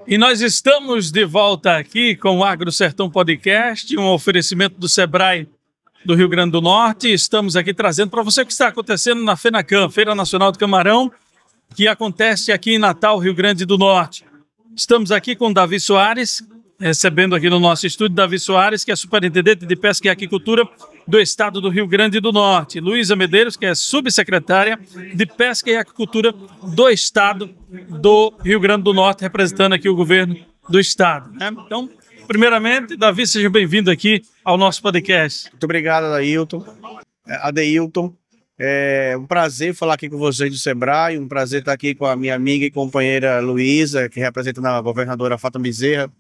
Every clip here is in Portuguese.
E nós estamos de volta aqui com o Agro Sertão Podcast, um oferecimento do Sebrae do Rio Grande do Norte. Estamos aqui trazendo para você o que está acontecendo na FENACAM, Feira Nacional do Camarão, que acontece aqui em Natal, Rio Grande do Norte. Estamos aqui com Davi Soares, recebendo aqui no nosso estúdio Davi Soares, que é superintendente de Pesca e Aquicultura do Estado do Rio Grande do Norte. Luísa Medeiros, que é subsecretária de Pesca e Aquicultura do Estado do Rio Grande do Norte, representando aqui o governo do Estado, né? Então, primeiramente, Davi, seja bem-vindo aqui ao nosso podcast. Muito obrigado, Adeilton. É um prazer falar aqui com vocês do Sebrae, um prazer estar aqui com a minha amiga e companheira Luísa, que representa a governadora Fátima Bezerra,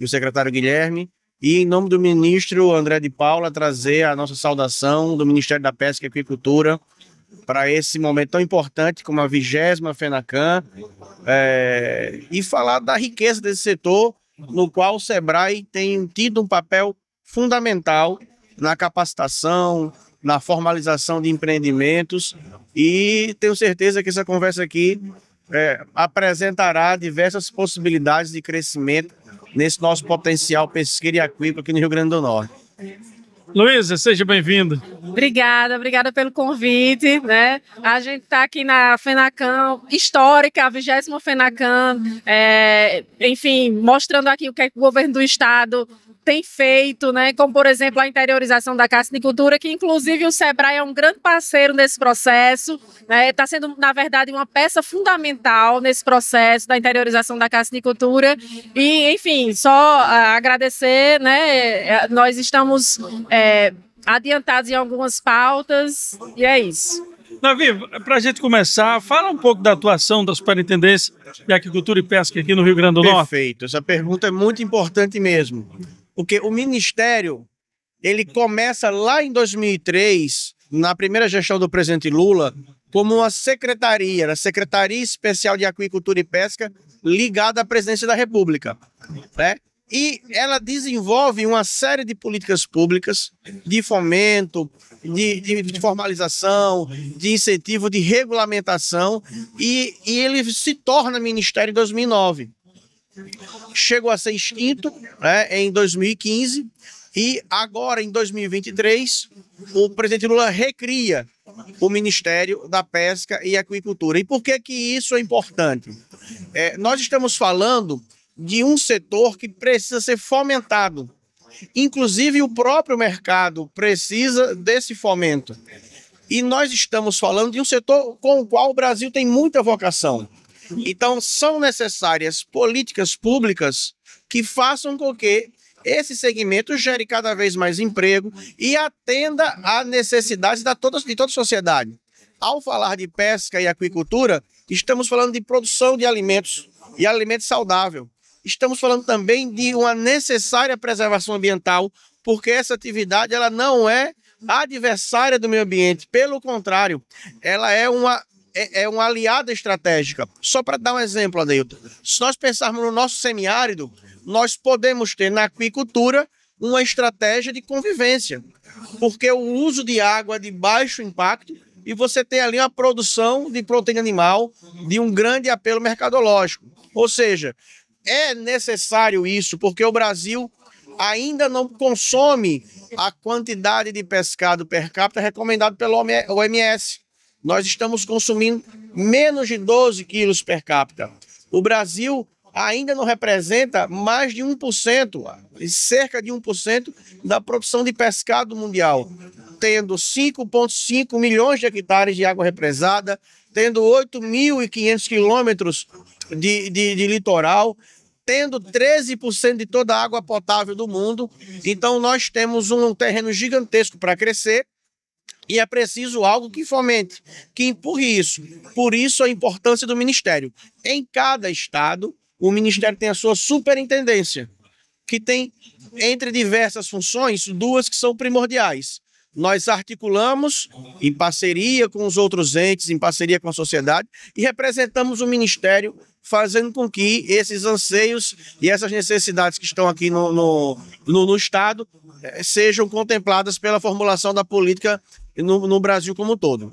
e o secretário Guilherme, e em nome do ministro André de Paula, trazer a nossa saudação do Ministério da Pesca e Aquicultura para esse momento tão importante como a 20ª FENACAM, e falar da riqueza desse setor, no qual o Sebrae tem tido um papel fundamental na capacitação, na formalização de empreendimentos, e tenho certeza que essa conversa aqui apresentará diversas possibilidades de crescimento nesse nosso potencial pesqueiro e aquícola aqui no Rio Grande do Norte. Luísa, seja bem-vinda. Obrigada pelo convite, né? A gente está aqui na FENACAM histórica, a 20ª FENACAM, enfim, mostrando aqui o que o governo do estado tem feito, né? Como, por exemplo, a interiorização da cassinicultura, que inclusive o Sebrae é um grande parceiro nesse processo, né? Está sendo, na verdade, uma peça fundamental nesse processo da interiorização da cassinicultura. E, enfim, só agradecer, né? Nós estamos adiantados em algumas pautas, e é isso. Davi, para a gente começar, fala um pouco da atuação da Superintendência de Aquicultura e Pesca aqui no Rio Grande do Norte. Perfeito, essa pergunta é muito importante mesmo. Porque o Ministério, ele começa lá em 2003, na primeira gestão do presidente Lula, como uma secretaria, a Secretaria Especial de Aquicultura e Pesca, ligada à Presidência da República, né? E ela desenvolve uma série de políticas públicas, de fomento, de formalização, de incentivo, de regulamentação, e ele se torna ministério em 2009. Chegou a ser extinto, né, em 2015, e agora, em 2023, o presidente Lula recria o Ministério da Pesca e Aquicultura. E por que isso é importante? Nós estamos falando de um setor que precisa ser fomentado. Inclusive, o próprio mercado precisa desse fomento. E nós estamos falando de um setor com o qual o Brasil tem muita vocação. Então, são necessárias políticas públicas que façam com que esse segmento gere cada vez mais emprego e atenda às necessidades de toda a sociedade. Ao falar de pesca e aquicultura, estamos falando de produção de alimentos e alimento saudável. Estamos falando também de uma necessária preservação ambiental, porque essa atividade ela não é adversária do meio ambiente. Pelo contrário, ela é uma aliada estratégica. Só para dar um exemplo, Adeilton, se nós pensarmos no nosso semiárido, nós podemos ter na aquicultura uma estratégia de convivência, porque o uso de água é de baixo impacto e você tem ali uma produção de proteína animal de um grande apelo mercadológico. Ou seja, é necessário isso, porque o Brasil ainda não consome a quantidade de pescado per capita recomendado pelo OMS. Nós estamos consumindo menos de 12 quilos per capita. O Brasil ainda não representa mais de 1%, cerca de 1% da produção de pescado mundial, tendo 5,5 milhões de hectares de água represada, tendo 8.500 quilômetros de litoral, tendo 13% de toda a água potável do mundo. Então nós temos um terreno gigantesco para crescer e é preciso algo que fomente, que empurre isso. Por isso a importância do Ministério. Em cada estado, o Ministério tem a sua superintendência, que tem, entre diversas funções, duas que são primordiais. Nós articulamos em parceria com os outros entes, em parceria com a sociedade, e representamos o Ministério, fazendo com que esses anseios e essas necessidades que estão aqui no Estado sejam contempladas pela formulação da política no Brasil como um todo.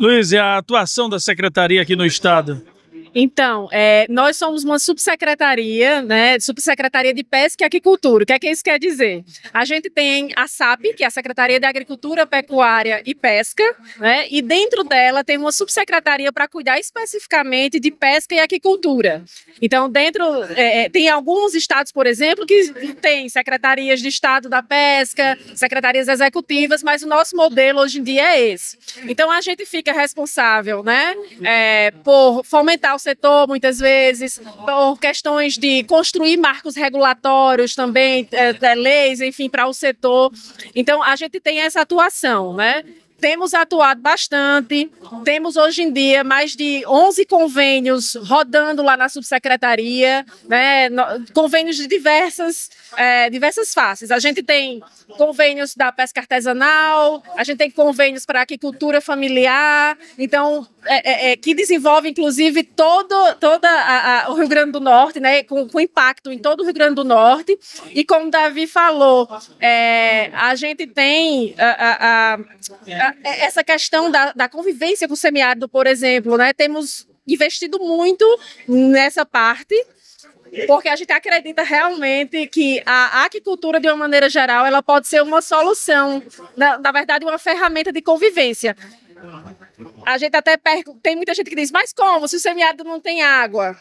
Luiz, e a atuação da secretaria aqui no estado? Então, nós somos uma subsecretaria, né, subsecretaria de Pesca e Aquicultura. O que isso quer dizer? A gente tem a SAP, que é a Secretaria de Agricultura, Pecuária e Pesca, né, e dentro dela tem uma subsecretaria para cuidar especificamente de pesca e aquicultura. Então, tem alguns estados, por exemplo, que tem secretarias de estado da pesca, secretarias executivas, mas o nosso modelo hoje em dia é esse. Então, a gente fica responsável, né, por fomentar o setor, muitas vezes, por questões de construir marcos regulatórios também, leis, enfim, para o setor. Então, a gente tem essa atuação, né? Temos atuado bastante, temos hoje em dia mais de 11 convênios rodando lá na subsecretaria, né? Convênios de diversas faces. A gente tem convênios da pesca artesanal, a gente tem convênios para aquicultura familiar, então, que desenvolve, inclusive, todo o Rio Grande do Norte, né? Com impacto em todo o Rio Grande do Norte. E como o Davi falou, a gente tem essa questão da convivência com o semiárido, por exemplo, né? Temos investido muito nessa parte, porque a gente acredita realmente que a aquicultura, de uma maneira geral, ela pode ser uma solução, na verdade, uma ferramenta de convivência. A gente até tem muita gente que diz, mas como? Se o semiárido não tem água?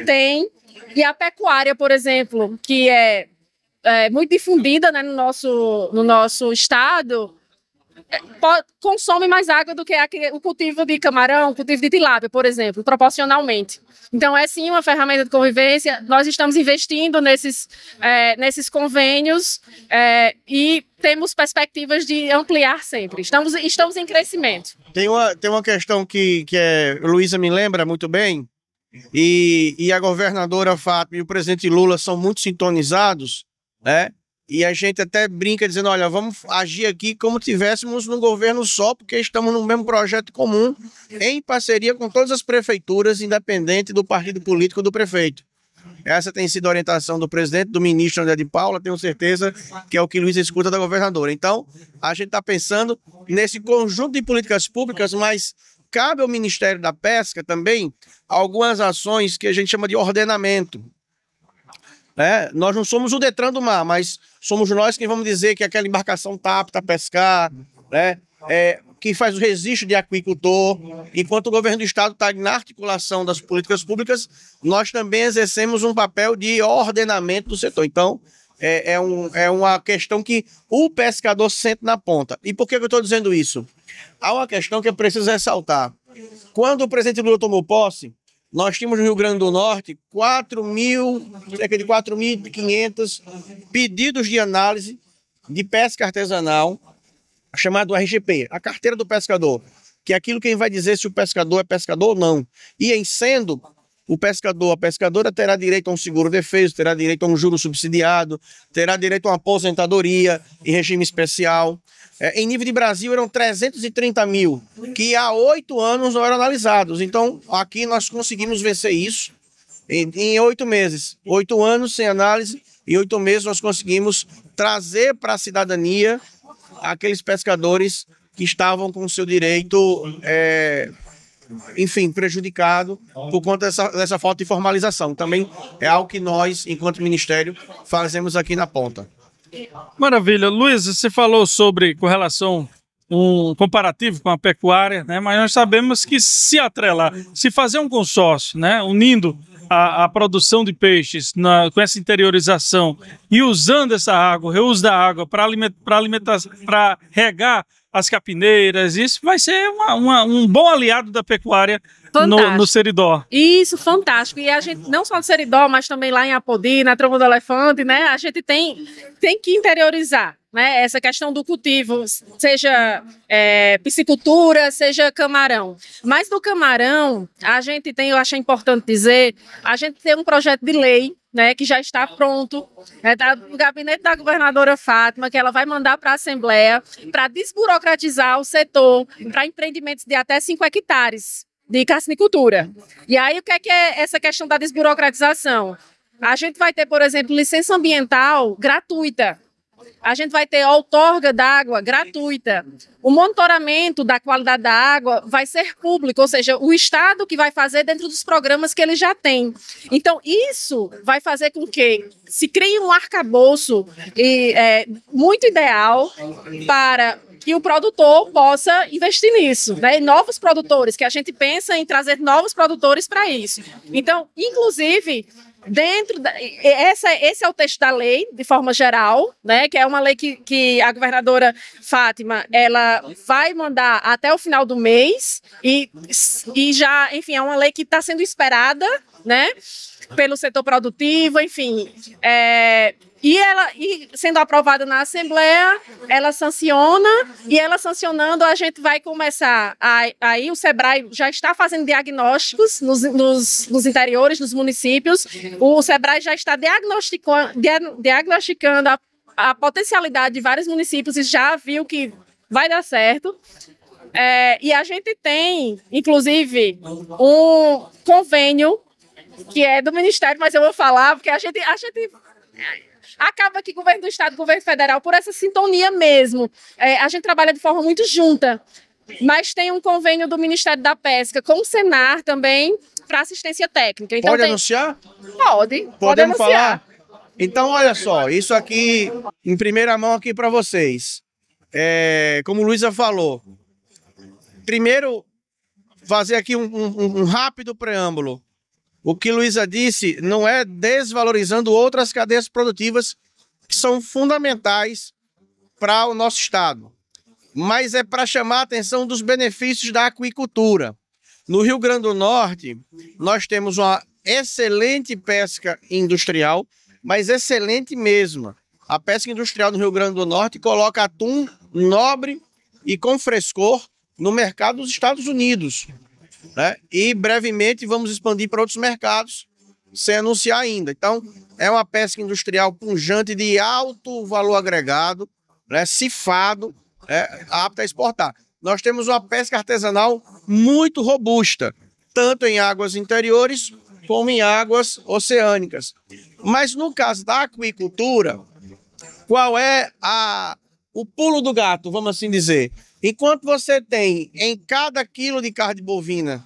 Tem. E a pecuária, por exemplo, que é muito difundida, né, no nosso estado, consome mais água do que o cultivo de camarão, o cultivo de tilápia, por exemplo, proporcionalmente. Então, é sim uma ferramenta de convivência. Nós estamos investindo nesses convênios e temos perspectivas de ampliar sempre. Estamos em crescimento. Tem uma questão que Luísa me lembra muito bem, e a governadora Fátima e o presidente Lula são muito sintonizados, né? E a gente até brinca dizendo, olha, vamos agir aqui como tivéssemos num governo só, porque estamos no mesmo projeto comum, em parceria com todas as prefeituras, independente do partido político do prefeito. Essa tem sido a orientação do presidente, do ministro André de Paula, tenho certeza que é o que Luiz escuta da governadora. Então, a gente está pensando nesse conjunto de políticas públicas, mas cabe ao Ministério da Pesca também algumas ações que a gente chama de ordenamento. Nós não somos o Detran do mar, mas somos nós que vamos dizer que aquela embarcação está apta a pescar, né? Que faz o registro de aquicultor. Enquanto o governo do estado está na articulação das políticas públicas, nós também exercemos um papel de ordenamento do setor. Então, é uma questão que o pescador sente na ponta. E por que eu estou dizendo isso? Há uma questão que eu preciso ressaltar. Quando o presidente Lula tomou posse, nós tínhamos no Rio Grande do Norte cerca de 4.500 pedidos de análise de pesca artesanal, chamado RGP, a carteira do pescador, que é aquilo quem vai dizer se o pescador é pescador ou não. E em sendo o pescador, a pescadora terá direito a um seguro-defeso, terá direito a um juro subsidiado, terá direito a uma aposentadoria em regime especial. Em nível de Brasil eram 330 mil, que há 8 anos não eram analisados. Então, aqui nós conseguimos vencer isso em 8 meses. 8 anos sem análise, em 8 meses nós conseguimos trazer para a cidadania aqueles pescadores que estavam com o seu direito, enfim, prejudicado por conta dessa falta de formalização. Também é algo que nós, enquanto Ministério, fazemos aqui na ponta. Maravilha. Luiz, você falou com relação um comparativo com a pecuária, né? Mas nós sabemos que se atrelar, se fazer um consórcio, né? Unindo a produção de peixes com essa interiorização e usando essa água, reuso da água para alimentação, para regar as capineiras, isso vai ser um bom aliado da pecuária no Seridó. Isso, fantástico. E a gente, não só no Seridó, mas também lá em Apodi, na Tromba do Elefante, né? A gente tem que interiorizar, né, essa questão do cultivo, seja piscicultura, seja camarão. Mas do camarão, a gente tem, eu acho importante dizer, a gente tem um projeto de lei, né, que já está pronto, tá no gabinete da governadora Fátima, que ela vai mandar para a Assembleia para desburocratizar o setor para empreendimentos de até 5 hectares de carcinicultura. E aí, o que é essa questão da desburocratização? A gente vai ter, por exemplo, licença ambiental gratuita. a gente vai ter a outorga d'água gratuita. O monitoramento da qualidade da água vai ser público, ou seja, o Estado que vai fazer dentro dos programas que ele já tem. Então, isso vai fazer com que se crie um arcabouço muito ideal para que o produtor possa investir nisso, né? E novos produtores, que a gente pensa em trazer novos produtores para isso. Então, inclusive, esse é o texto da lei, de forma geral, né? Que é uma lei que a governadora Fátima ela vai mandar até o final do mês e já, enfim, é uma lei que está sendo esperada, né? Pelo setor produtivo, enfim. E sendo aprovada na Assembleia, ela sanciona, e ela sancionando, a gente vai começar. Aí o SEBRAE já está fazendo diagnósticos nos interiores, nos municípios. O SEBRAE já está diagnosticando a potencialidade de vários municípios e já viu que vai dar certo. E a gente tem, inclusive, um convênio que é do Ministério, mas eu vou falar, porque a gente acaba que governo do Estado, governo federal, por essa sintonia mesmo. A gente trabalha de forma muito junta, mas tem um convênio do Ministério da Pesca com o Senar também para assistência técnica. Então, pode anunciar? Pode Podemos anunciar. falar? Então, olha só, isso aqui, em primeira mão aqui para vocês. Como Luísa falou, primeiro, fazer aqui um rápido preâmbulo. O que Luísa disse não é desvalorizando outras cadeias produtivas que são fundamentais para o nosso estado, mas é para chamar a atenção dos benefícios da aquicultura. No Rio Grande do Norte, nós temos uma excelente pesca industrial, mas excelente mesmo. A pesca industrial no Rio Grande do Norte coloca atum nobre e com frescor no mercado dos Estados Unidos, né? E brevemente vamos expandir para outros mercados, sem anunciar ainda. Então, é uma pesca industrial pujante de alto valor agregado, né? Cifrado, apta a exportar. Nós temos uma pesca artesanal muito robusta, tanto em águas interiores como em águas oceânicas. Mas no caso da aquicultura, qual é o pulo do gato, vamos assim dizer? Enquanto você tem em cada quilo de carne bovina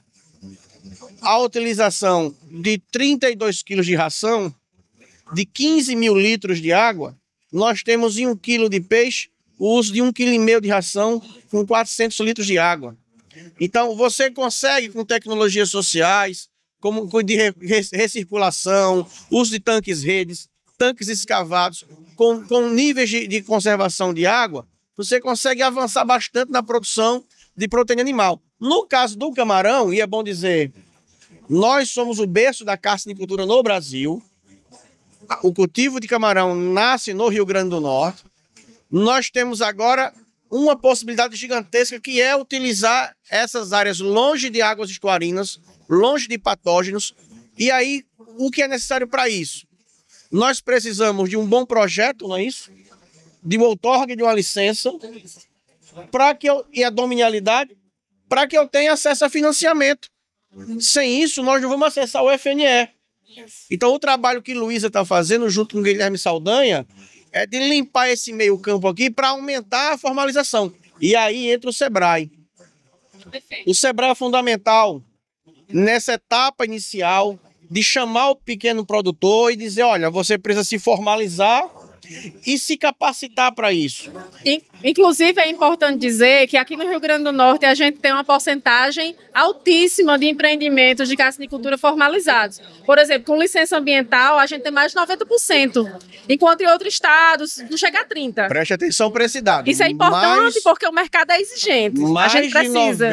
a utilização de 32 quilos de ração, de 15 mil litros de água, nós temos em 1 quilo de peixe o uso de 1,5 kg de ração com 400 litros de água. Então, você consegue, com tecnologias sociais, como de recirculação, uso de tanques-redes, tanques escavados, com níveis de conservação de água, você consegue avançar bastante na produção de proteína animal. No caso do camarão, e é bom dizer, nós somos o berço da carcinicultura no Brasil. O cultivo de camarão nasce no Rio Grande do Norte. Nós temos agora uma possibilidade gigantesca, que é utilizar essas áreas longe de águas estuarinas, longe de patógenos. E aí, o que é necessário para isso? Nós precisamos de um bom projeto, não é isso? De uma outorga, de uma licença, e a dominialidade, para que eu tenha acesso a financiamento. Sem isso, nós não vamos acessar o FNE. Então, o trabalho que Luísa está fazendo, junto com o Guilherme Saldanha, é de limpar esse meio campo aqui para aumentar a formalização. E aí entra o SEBRAE. O SEBRAE é fundamental nessa etapa inicial de chamar o pequeno produtor e dizer, olha, você precisa se formalizar e se capacitar para isso. Inclusive, é importante dizer que aqui no Rio Grande do Norte a gente tem uma porcentagem altíssima de empreendimentos de carcinicultura formalizados. Por exemplo, com licença ambiental, a gente tem mais de 90%, enquanto em outros estados não chega a 30%. Preste atenção para esse dado. Isso é importante porque o mercado é exigente. A gente precisa.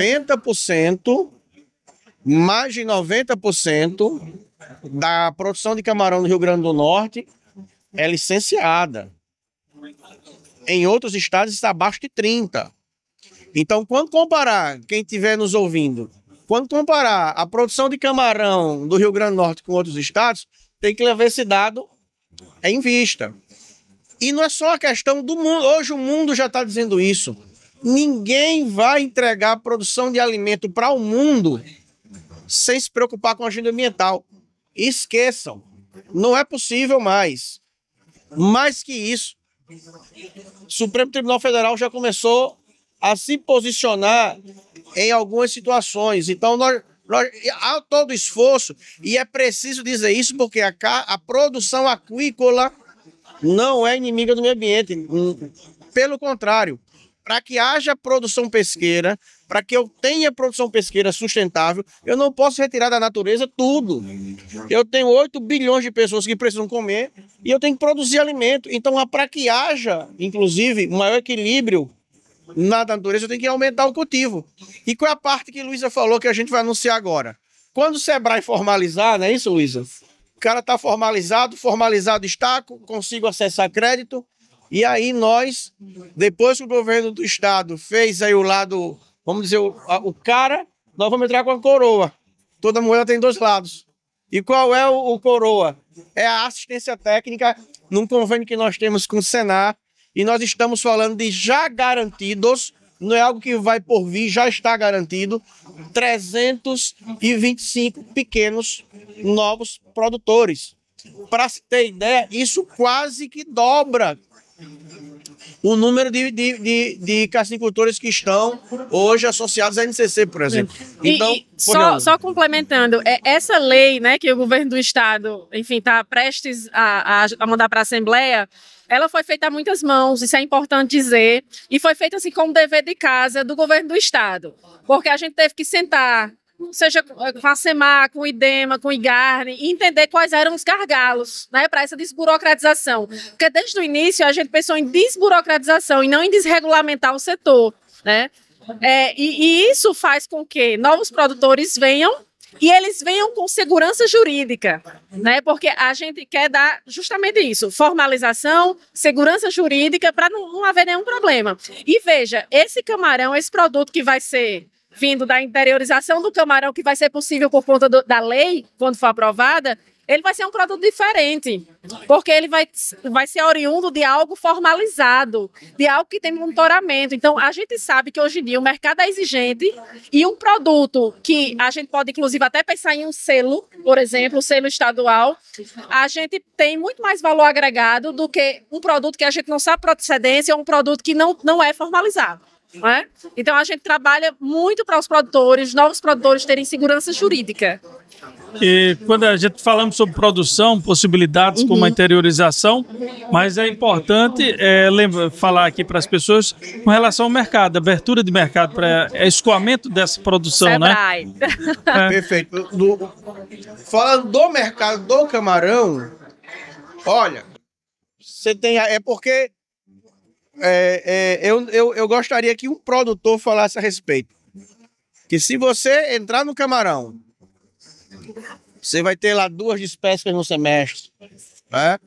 Mais de 90% da produção de camarão no Rio Grande do Norte é licenciada. Em outros estados está abaixo de 30%. Então, quando comparar, quem estiver nos ouvindo, quando comparar a produção de camarão do Rio Grande do Norte com outros estados, tem que levar esse dado em vista. E não é só a questão do mundo. Hoje o mundo já está dizendo isso. Ninguém vai entregar produção de alimento para o mundo sem se preocupar com a agenda ambiental. Esqueçam. Não é possível mais. Mais que isso, O Supremo Tribunal Federal já começou a se posicionar em algumas situações. Então, há todo esforço, e é preciso dizer isso porque a produção aquícola não é inimiga do meio ambiente. Pelo contrário, para que haja produção pesqueira, para que eu tenha produção pesqueira sustentável, eu não posso retirar da natureza tudo. Eu tenho 8 bilhões de pessoas que precisam comer e eu tenho que produzir alimento. Então, para que haja, inclusive, um maior equilíbrio na natureza, eu tenho que aumentar o cultivo. E qual é a parte que a Luísa falou que a gente vai anunciar agora? Quando o Sebrae formalizar, não é isso, Luísa? O cara está formalizado está, consigo acessar crédito, e aí nós, depois que o governo do estado fez aí o lado, vamos dizer, o cara, nós vamos entrar com a coroa. Toda moeda tem 2 lados. E qual é o coroa? É a assistência técnica num convênio que nós temos com o Senar, e nós estamos falando de já garantidos, não é algo que vai por vir, já está garantido, 325 pequenos novos produtores. Para se ter ideia, isso quase que dobra o número de cassinicultores que estão hoje associados à NCC, por exemplo. Então, só complementando, essa lei, né, que o governo do estado, enfim, está prestes a mandar para a Assembleia, ela foi feita a muitas mãos, isso é importante dizer, e foi feita assim como dever de casa do governo do estado, porque a gente teve que sentar, seja com a SEMAR, com o IDEMA, com o IGARNE, e entender quais eram os gargalos, né, para essa desburocratização. Porque desde o início a gente pensou em desburocratização e não em desregulamentar o setor, né? E isso faz com que novos produtores venham e eles venham com segurança jurídica, né? Porque a gente quer dar justamente isso, formalização, segurança jurídica, para não haver nenhum problema. E veja, esse camarão, esse produto que vai ser vindo da interiorização do camarão, que vai ser possível por conta da lei, quando for aprovada, ele vai ser um produto diferente, porque ele vai ser oriundo de algo formalizado, de algo que tem monitoramento. Então, a gente sabe que hoje em dia o mercado é exigente e um produto que a gente pode, inclusive, até pensar em um selo, por exemplo, o selo estadual, a gente tem muito mais valor agregado do que um produto que a gente não sabe procedência ou um produto que não é formalizado. Não é? Então, a gente trabalha muito para os produtores, novos produtores terem segurança jurídica. E quando a gente falamos sobre produção, possibilidades como a interiorização, mas é importante falar aqui para as pessoas com relação ao mercado, abertura de mercado para escoamento dessa produção, Sebrae, né? Perfeito. Falando do mercado do camarão, olha, você tem... porque eu gostaria que um produtor falasse a respeito. Que se você entrar no camarão, você vai ter lá 2 despescas no semestre, né?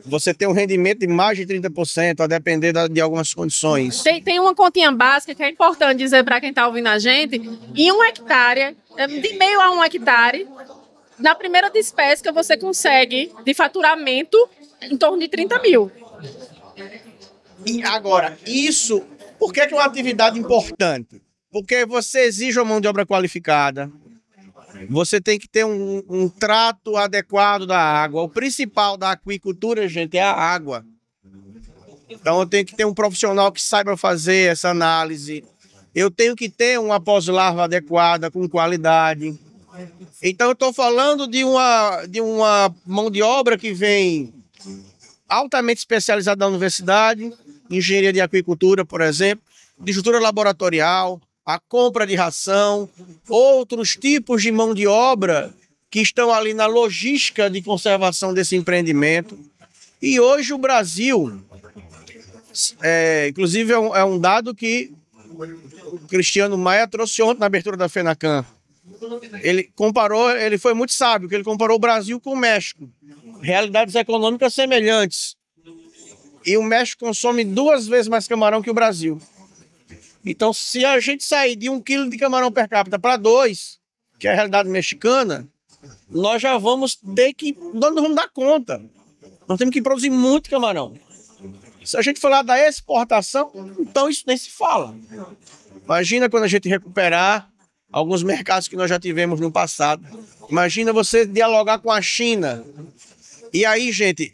Você tem um rendimento de mais de 30%, a depender de algumas condições. Tem uma continha básica que é importante dizer para quem está ouvindo a gente. Em 1 hectare, de meio a 1 hectare, na primeira despesca você consegue, de faturamento, em torno de 30 mil. E agora, isso, por que é uma atividade importante? Porque você exige uma mão de obra qualificada, você tem que ter um trato adequado da água. O principal da aquicultura, gente, é a água. Então eu tenho que ter um profissional que saiba fazer essa análise. Eu tenho que ter uma pós-larva adequada, com qualidade. Então eu estou falando de uma mão de obra que vem altamente especializada da universidade, engenharia de aquicultura, por exemplo, de estrutura laboratorial, a compra de ração, outros tipos de mão de obra que estão ali na logística de conservação desse empreendimento. E hoje o Brasil, inclusive é um dado que o Cristiano Maia trouxe ontem na abertura da FENACAN. Ele foi muito sábio, porque ele comparou o Brasil com o México. Realidades econômicas semelhantes. E o México consome 2 vezes mais camarão que o Brasil. Então, se a gente sair de 1 quilo de camarão per capita para 2, que é a realidade mexicana, nós já vamos ter que... Nós não vamos dar conta. Nós temos que produzir muito camarão. Se a gente falar da exportação, então isso nem se fala. Imagina quando a gente recuperar alguns mercados que nós já tivemos no passado. Imagina você dialogar com a China. E aí, gente,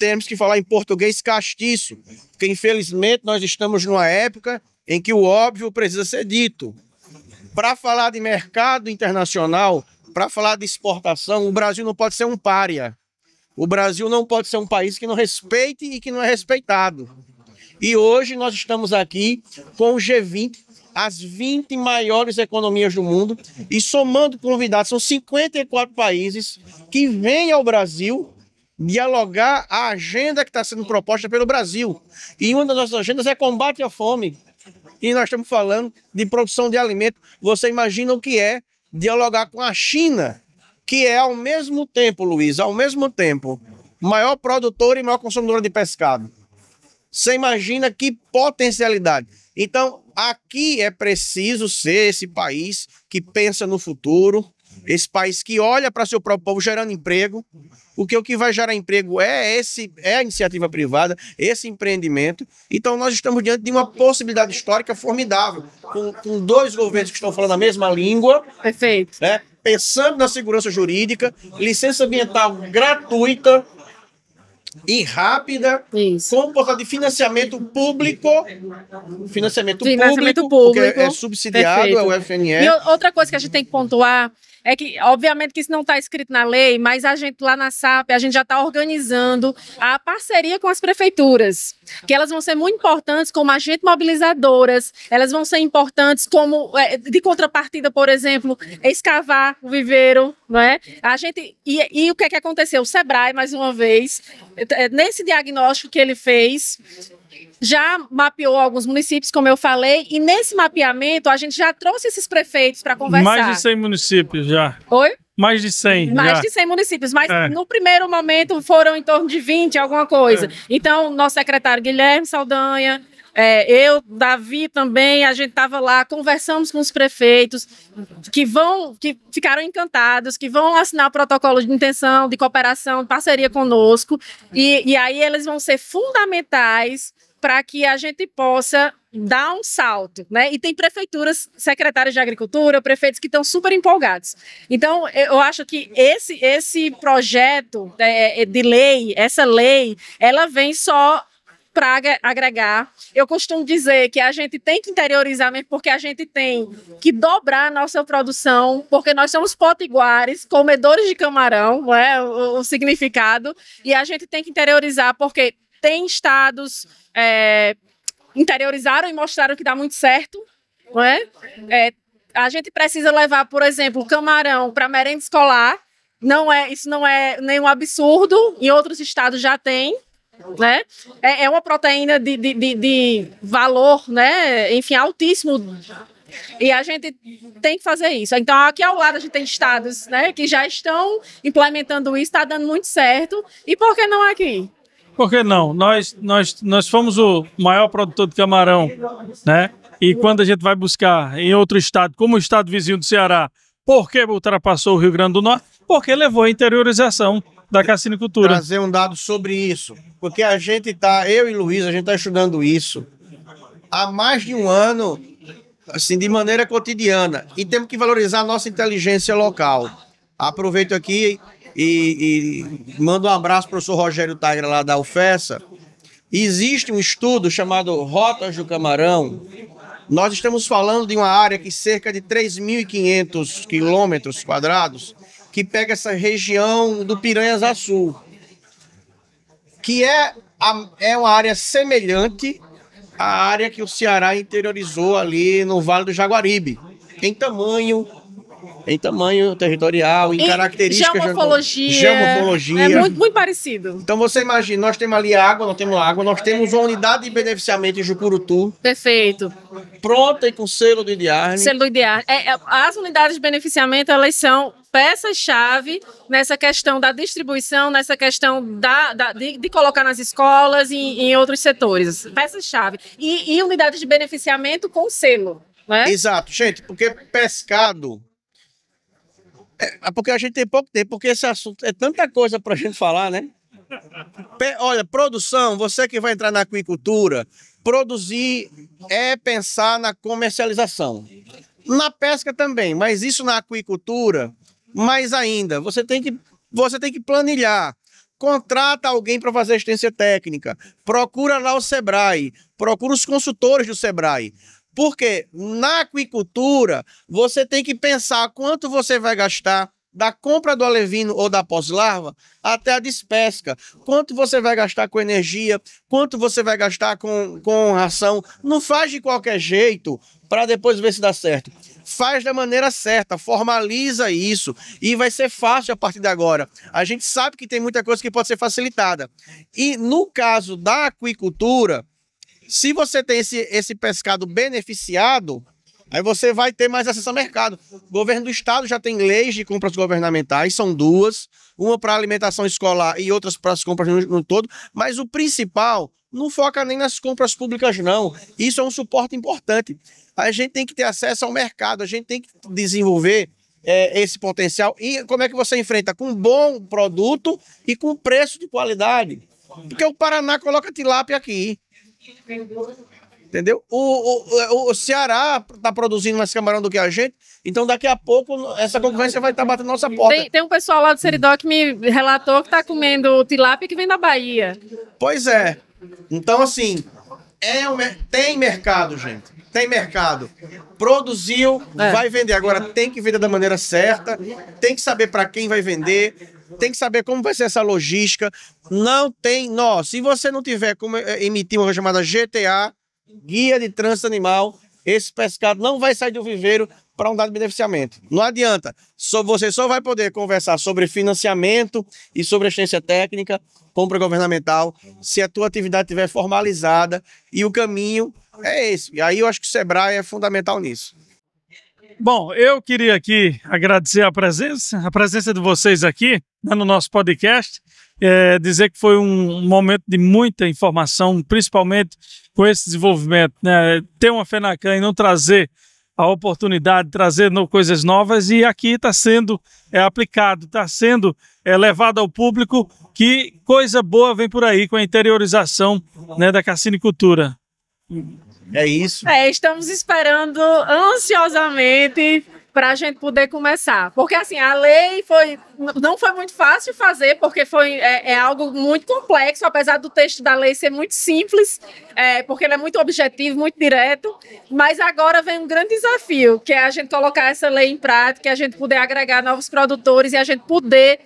temos que falar em português castiço, porque infelizmente nós estamos numa época em que o óbvio precisa ser dito. Para falar de mercado internacional, para falar de exportação, o Brasil não pode ser um pária. O Brasil não pode ser um país que não respeite e que não é respeitado. E hoje nós estamos aqui com o G20, as 20 maiores economias do mundo, e somando convidados, são 54 países que vêm ao Brasil dialogar a agenda que está sendo proposta pelo Brasil. E uma das nossas agendas é combate à fome. E nós estamos falando de produção de alimento. Você imagina o que é dialogar com a China, que é ao mesmo tempo, Luiz, ao mesmo tempo, maior produtora e maior consumidora de pescado. Você imagina que potencialidade. Então, aqui é preciso ser esse país que pensa no futuro, esse país que olha para seu próprio povo gerando emprego, porque o que vai gerar emprego é a iniciativa privada, esse empreendimento. Então, nós estamos diante de uma possibilidade histórica formidável, com dois governos que estão falando a mesma língua. Perfeito. Né, pensando na segurança jurídica, licença ambiental gratuita e rápida, Isso. com portal de financiamento público, Financiamento porque público. é subsidiado, Perfeito. é o FNE. E outra coisa que a gente tem que pontuar é que, obviamente, que isso não está escrito na lei, mas a gente lá na SAP, a gente já está organizando a parceria com as prefeituras, que elas vão ser muito importantes como agentes mobilizadoras, elas vão ser importantes como, de contrapartida, por exemplo, escavar o viveiro, não é? E o que é que aconteceu? O Sebrae, mais uma vez, nesse diagnóstico que ele fez, já mapeou alguns municípios, como eu falei, e nesse mapeamento a gente já trouxe esses prefeitos para conversar. Mais de 100 municípios já. Oi? Mais de 100 Mais já. de 100 municípios, mas no primeiro momento foram em torno de 20, alguma coisa. Então, nosso secretário Guilherme Saldanha, eu, Davi também, a gente estava lá, conversamos com os prefeitos que ficaram encantados, que vão assinar o protocolo de intenção, de cooperação, de parceria conosco, e aí eles vão ser fundamentais para que a gente possa dar um salto, né? E tem prefeituras, secretários de agricultura, prefeitos que estão super empolgados. Então, eu acho que esse projeto de lei, essa lei, ela vem só para agregar. Eu costumo dizer que a gente tem que interiorizar mesmo, porque a gente tem que dobrar a nossa produção, porque nós somos potiguares, comedores de camarão, não é o significado, e a gente tem que interiorizar, porque tem estados interiorizaram e mostraram que dá muito certo, não é? A gente precisa levar, por exemplo, o camarão para merenda escolar. Isso não é nenhum absurdo. Em outros estados já tem, né? É uma proteína de valor, né? Enfim, altíssimo. E a gente tem que fazer isso. Então, aqui ao lado a gente tem estados, né, que já estão implementando isso, está dando muito certo. E por que não aqui? Por que não? Nós fomos o maior produtor de camarão, né? E quando a gente vai buscar em outro estado, como o estado vizinho do Ceará, por que ultrapassou o Rio Grande do Norte? Porque levou a interiorização da cassinicultura. Trazer um dado sobre isso, porque a gente eu e Luiz, a gente está estudando isso há mais de um ano, assim, de maneira cotidiana, e temos que valorizar a nossa inteligência local. Aproveito aqui e mando um abraço para o professor Rogério Tagra, lá da UFESA. Existe um estudo chamado Rotas do Camarão. Nós estamos falando de uma área que cerca de 3.500 quilômetros quadrados, que pega essa região do Piranhas Açu, que é uma área semelhante à área que o Ceará interiorizou ali no Vale do Jaguaribe, em tamanho territorial, em características... Geomorfologia. É muito, muito parecido. Então você imagina, nós temos ali água, nós temos uma unidade de beneficiamento em Jucurutu. Perfeito. Pronta e com selo do IDIARNE. Selo do IDIARNE. As unidades de beneficiamento, elas são peças-chave nessa questão da distribuição, nessa questão de colocar nas escolas e em outros setores. Peças-chave. E unidades de beneficiamento com selo, né? Exato, gente, porque pescado... porque a gente tem pouco tempo, porque esse assunto é tanta coisa para a gente falar, né? Olha, produção, você que vai entrar na aquicultura, produzir é pensar na comercialização. Na pesca também, mas isso na aquicultura, mais ainda, você tem que planilhar contrata alguém para fazer assistência técnica, procura lá o Sebrae, procura os consultores do Sebrae. Porque na aquicultura, você tem que pensar quanto você vai gastar da compra do alevino ou da pós-larva até a despesca. Quanto você vai gastar com energia, quanto você vai gastar com ração. Não faz de qualquer jeito para depois ver se dá certo. Faz da maneira certa, formaliza isso e vai ser fácil a partir de agora. A gente sabe que tem muita coisa que pode ser facilitada. E no caso da aquicultura, se você tem esse pescado beneficiado, aí você vai ter mais acesso ao mercado. O governo do estado já tem leis de compras governamentais, são duas, uma para alimentação escolar e outras para as compras no todo, mas o principal não foca nem nas compras públicas não. Isso é um suporte importante. A gente tem que ter acesso ao mercado, a gente tem que desenvolver esse potencial. E como é que você enfrenta? Com um bom produto e com preço de qualidade. Porque o Paraná coloca tilápia aqui. Entendeu? O Ceará está produzindo mais camarão do que a gente, então daqui a pouco essa concorrência vai estar batendo na nossa porta. Tem um pessoal lá do Seridó que me relatou que está comendo tilápia que vem da Bahia. Pois é. Então, assim, tem mercado, gente. Tem mercado. Produziu, vai vender. Agora tem que vender da maneira certa, tem que saber para quem vai vender, tem que saber como vai ser essa logística. Não tem nó. Se você não tiver como emitir uma coisa chamada GTA, Guia de Trânsito Animal, esse pescado não vai sair do viveiro para um dado beneficiamento. Não adianta. Você só vai poder conversar sobre financiamento e sobre assistência técnica, compra governamental, se a tua atividade estiver formalizada, e o caminho é esse. E aí eu acho que o Sebrae é fundamental nisso. Bom, eu queria aqui agradecer a presença de vocês aqui, né, no nosso podcast, dizer que foi um momento de muita informação, principalmente com esse desenvolvimento, né? Ter uma FENACAN e não trazer a oportunidade, trazer coisas novas, e aqui está sendo aplicado, está sendo levado ao público que coisa boa vem por aí com a interiorização, né, da cassinicultura. É isso. Estamos esperando ansiosamente para a gente poder começar. Porque, assim, a lei não foi muito fácil fazer, porque é algo muito complexo, apesar do texto da lei ser muito simples, porque ele é muito objetivo, muito direto. Mas agora vem um grande desafio, que é a gente colocar essa lei em prática, a gente poder agregar novos produtores e a gente poder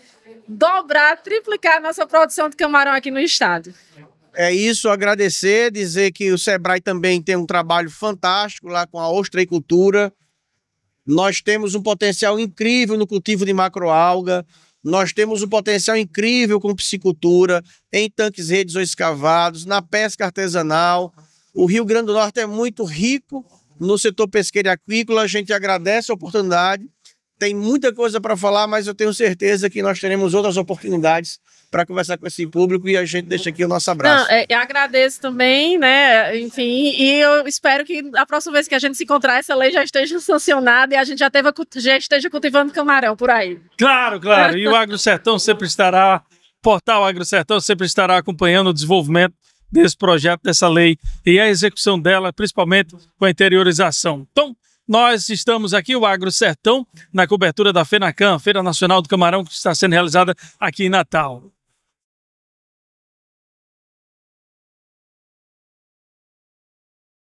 dobrar, triplicar a nossa produção de camarão aqui no estado. É isso, agradecer, dizer que o Sebrae também tem um trabalho fantástico lá com a ostreicultura. Nós temos um potencial incrível no cultivo de macroalga, nós temos um potencial incrível com piscicultura, em tanques redes ou escavados, na pesca artesanal. O Rio Grande do Norte é muito rico no setor pesqueiro e aquícola, a gente agradece a oportunidade. Tem muita coisa para falar, mas eu tenho certeza que nós teremos outras oportunidades para conversar com esse público, e a gente deixa aqui o nosso abraço. Eu agradeço também, né? Enfim, e eu espero que a próxima vez que a gente se encontrar, essa lei já esteja sancionada e a gente já esteja cultivando camarão por aí. Claro, claro. E o AgroSertão sempre estará, Portal AgroSertão sempre estará acompanhando o desenvolvimento desse projeto, dessa lei e a execução dela, principalmente com a interiorização. Então, nós estamos aqui, o AgroSertão, na cobertura da FENACAN, Feira Nacional do Camarão, que está sendo realizada aqui em Natal.